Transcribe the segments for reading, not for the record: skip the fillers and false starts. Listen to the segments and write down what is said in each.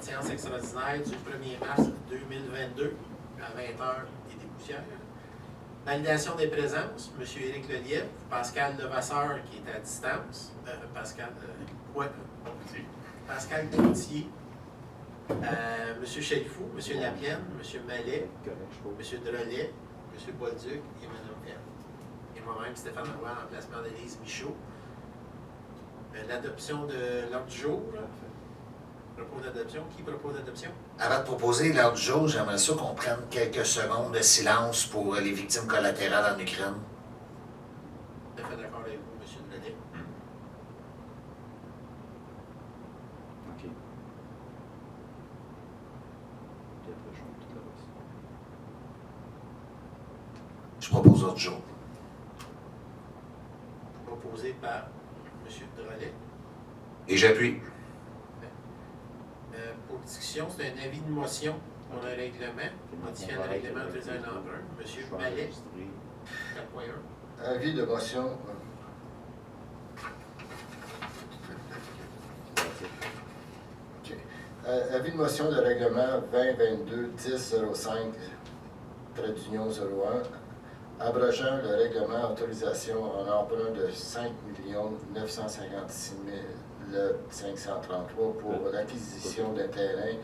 séance extraordinaire du 1er mars 2022 à 20h et des poussières. Validation des présences, M. Éric Lelièvre, Pascal Levasseur qui est à distance, Pascal Gauthier, M. Chalifou, M. Lapienne, M. Mallet, M. Drolet, M. Bolduc et Mme Pelle. Et moi-même, Stéphane Roy, en remplacement d'Élise Michaud. L'adoption de l'ordre du jour. Propos d'adoption. Qui propose l'adoption? Avant de proposer l'ordre du jour, j'aimerais ça qu'on prenne quelques secondes de silence pour les victimes collatérales en Ukraine. Tout à fait d'accord avec vous, M. Drolet. OK. Puis après, je monte toute la bosse. Je propose l'ordre du jour. Proposé par M. Drolet. Et j'appuie. Pour discussion, c'est un avis de motion pour le règlement, modifiant le règlement autorisant un emprunt. M. Mallet, 4.1. Avis de motion. OK. Avis de motion de règlement 2022-10-05, trait d'union 01, abrogeant le règlement autorisation en emprunt de 5 956 533 pour l'acquisition d'un terrain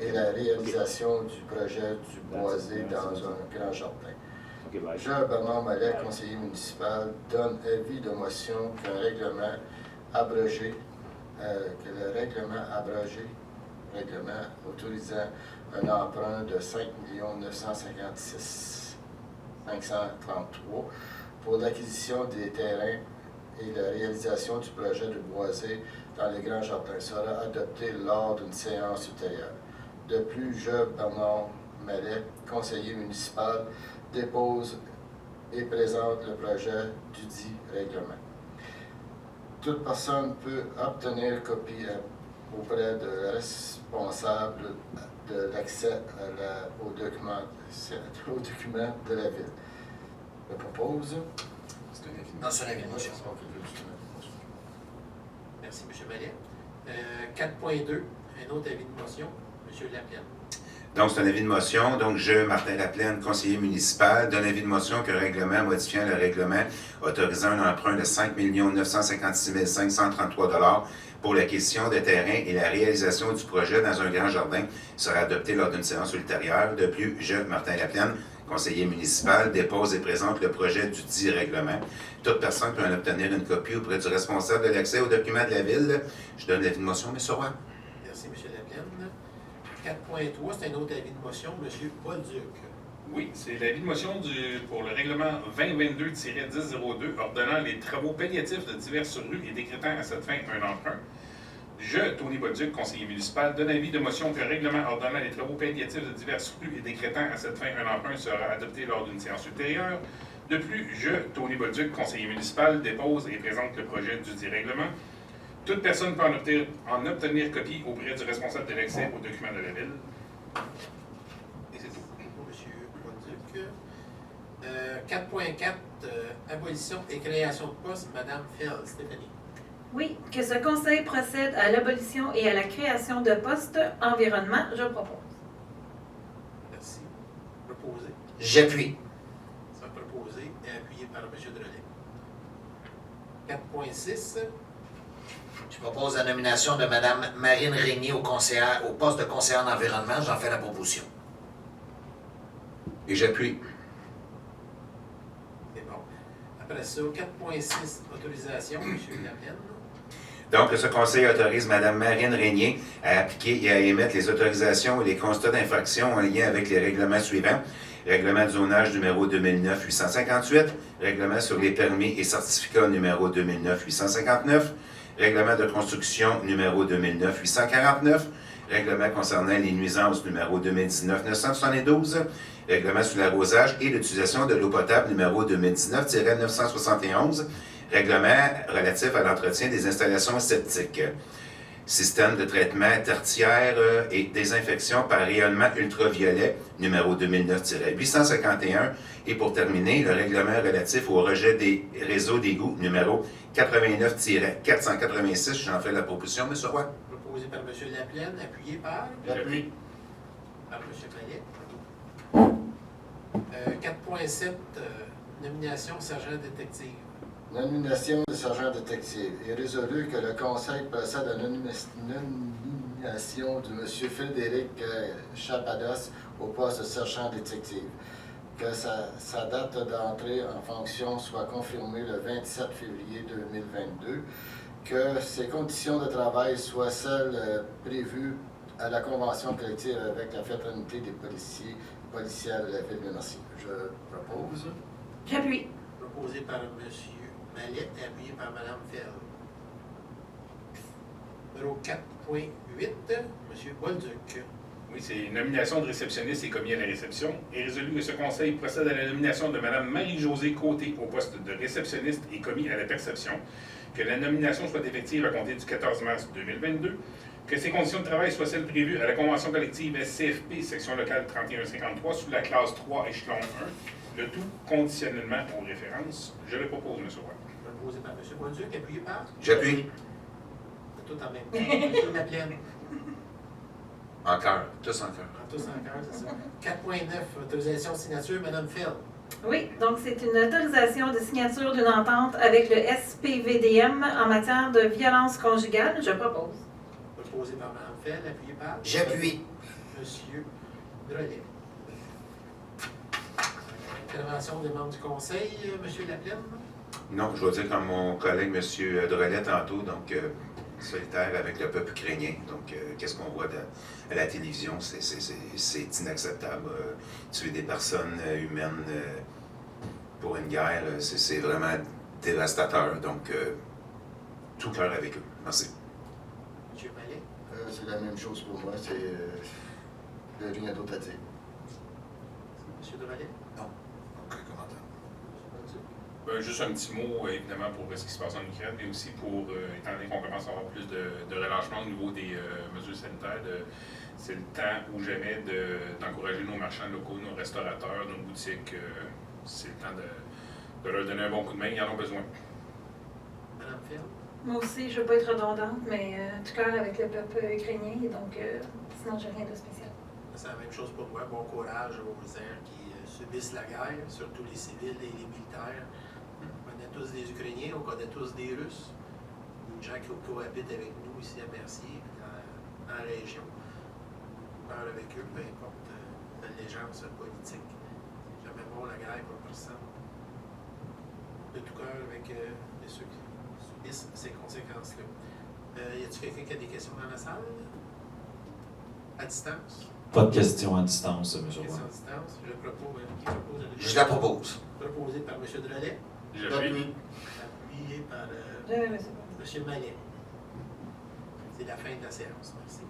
et la réalisation du projet du boisé dans un grand jardin. OK, bye. Je, Bernard Mallet, conseiller municipal, donne avis de motion qu'un règlement abrogé, que le règlement autorisant un emprunt de 5 956 533 pour l'acquisition des terrains et la réalisation du projet de boisé dans les grands jardins sera adopté lors d'une séance ultérieure. De plus, je, Bernard Mallet, conseiller municipal, dépose et présente le projet du dit règlement. Toute personne peut obtenir copie auprès de la responsable de l'accès aux documents de la ville. Je propose. Non, c'est un avis de motion. Merci, M. Mallet. 4.2, un autre avis de motion, M. Lapienne. Donc, c'est un avis de motion. Donc, je, Martin Laplaine, conseiller municipal, donne avis de motion qu'un règlement modifiant le règlement autorisant un emprunt de 5 956 533 pour l'acquisition de terrains et la réalisation du projet dans un grand jardin sera adopté lors d'une séance ultérieure. De plus, je, Martin Laplaine, conseiller municipal, dépose et présente le projet du dit règlement. Toute personne peut en obtenir une copie auprès du responsable de l'accès aux documents de la ville. Je donne l'avis de motion, M. Roy. Merci, M. Lapienne. 4.3, c'est un autre avis de motion, M. Bolduc. Oui, c'est l'avis de motion pour le règlement 2022-1002 ordonnant les travaux palliatifs de diverses rues et décrétant à cette fin un emprunt. Je, Tony Bolduc, conseiller municipal, donne avis de motion qu'un règlement ordonnant les travaux palliatifs de diverses rues et décrétant à cette fin un emprunt sera adopté lors d'une séance ultérieure. De plus, je, Tony Bolduc, conseiller municipal, dépose et présente le projet du dit règlement. Toute personne peut en obtenir copie auprès du responsable de l'accès aux documents de la ville. Et c'est tout. M. Bolduc. 4.4, abolition et création de postes, Mme Fell. Stéphanie. Oui, que ce conseil procède à l'abolition et à la création de postes environnement, je propose. Merci. Proposé. J'appuie. Ça proposé et appuyé par M. Drolet. 4.6. Je propose la nomination de Mme Marine Régnier au poste de conseillère en environnement. J'en fais la proposition. Et j'appuie. C'est bon. Après ça, 4.6, autorisation, M. Lapienne. Donc, ce conseil autorise Mme Marine Régnier à appliquer et à émettre les autorisations et les constats d'infraction en lien avec les règlements suivants. Règlement de zonage numéro 2009-858, règlement sur les permis et certificats numéro 2009-859, règlement de construction numéro 2009-849, règlement concernant les nuisances numéro 2019-972, règlement sur l'arrosage et l'utilisation de l'eau potable numéro 2019-971, règlement relatif à l'entretien des installations septiques. système de traitement tertiaire et désinfection par rayonnement ultraviolet, numéro 2009-851. Et pour terminer, le règlement relatif au rejet des réseaux d'égouts, numéro 89-486. J'en fais la proposition, M. Roy. Proposé par M. Laplaine, appuyé par J'appuie. M. Mallet. 4.7, nomination sergent détective. Nomination de sergent détective. Il est résolu que le Conseil procède à la nomination de M. Frédéric Chapadas au poste de sergent détective. Que sa date d'entrée en fonction soit confirmée le 27 février 2022. Que ses conditions de travail soient celles prévues à la convention collective avec la fraternité des policiers et policières de la ville de Mercier. Je propose. J'appuie. Proposé par M. Mallet et appuyé par Mme Fell. Numéro 4.8, M. Bolduc. Oui, c'est nomination de réceptionniste et commis à la réception. Et résolu que ce conseil procède à la nomination de Mme Marie-Josée Côté au poste de réceptionniste et commis à la perception. Que la nomination soit effective à compter du 14 mars 2022. Que ses conditions de travail soient celles prévues à la convention collective SCFP, section locale 3153, sous la classe 3, échelon 1. Le tout conditionnellement aux références. Je le propose, M. Roy. Proposé par M. Bolduc, appuyé par. J'appuie. Tout en même temps. M. Laplaine. En cœur. Tous en cœur. Tous en cœur, c'est ça. 4.9, autorisation de signature, Mme Fell. Oui, donc c'est une autorisation de signature d'une entente avec le SPVDM en matière de violence conjugale. Je propose. Proposé par Mme Fell, appuyé par. J'appuie. M. Drolet. Intervention des membres du Conseil, M. Laplaine. Non, je dois dire comme mon collègue M. Drolet tantôt, donc solitaire avec le peuple ukrainien. Donc, qu'est-ce qu'on voit à la télévision? C'est inacceptable. Tuer des personnes humaines pour une guerre, c'est vraiment dévastateur. Donc, tout cœur avec eux. Merci. M. Mallet. C'est la même chose pour moi. C'est rien d'autre à dire. M. Drolet. Aucun commentaire. Juste un petit mot, évidemment, pour ce qui se passe en Ukraine, mais aussi pour, étant donné qu'on commence à avoir plus de relâchement au niveau des mesures sanitaires, c'est le temps ou jamais d'encourager nos marchands locaux, nos restaurateurs, nos boutiques. C'est le temps de leur donner un bon coup de main, ils en ont besoin. Mme Fell. Moi aussi, je ne veux pas être redondante, mais tout cœur avec le peuple ukrainien, et donc sinon, j'ai rien de spécial. C'est la même chose pour moi. Bon courage aux gens qui subissent la guerre, surtout les civils et les militaires. On connaît tous des Ukrainiens, on connaît tous des Russes, des gens qui cohabitent avec nous ici à Mercier, dans la région. On parle avec eux, peu importe l'allégeance politique. C'est jamais bon la guerre pour personne. De tout cœur avec ceux qui subissent ces conséquences-là. Y a-t-il quelqu'un qui a des questions dans la salle? À distance? Pas de questions à distance, M. Question Roy. à distance. Je propose, qui propose Je la propose. Proposé par M. Drolet, J'appuie. appuyé par Monsieur. M. Mallet. C'est la fin de la séance. Merci.